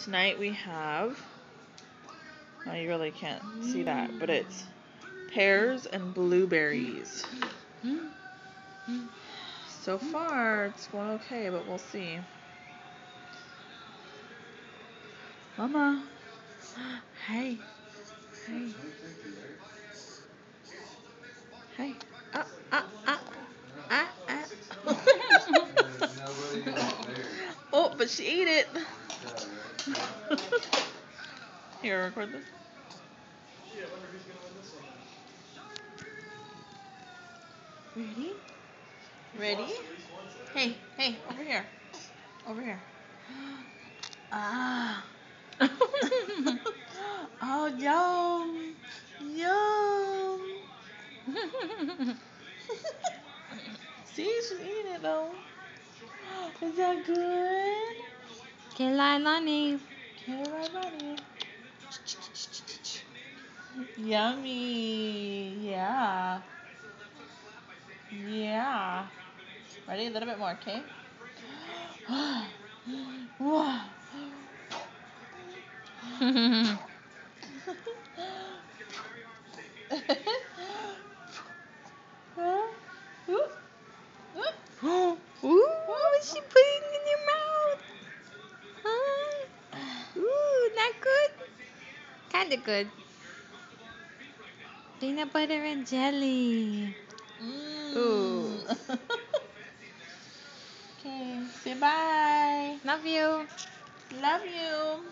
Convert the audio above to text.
Tonight we have, well, you really can't see that, but it's pears and blueberries. So far, it's going okay, but we'll see. Mama. Hey. Hey. Hey. Ah, ah, ah. Ah, ah. Oh, but she ate it. Here, record this. Ready? Ready? Hey, hey, over here. Over here. Ah. Oh, yum. Yum. See, she's eating it though. Is that good? Kailani. Kailani. Yummy. Yeah. Yeah. Ready? A little bit more, okay? Wow. Ooh, what's she putting in your mouth? Huh? Ooh, not good? Kinda good. Peanut butter and jelly. Ooh. Okay, say bye. Love you. Love you.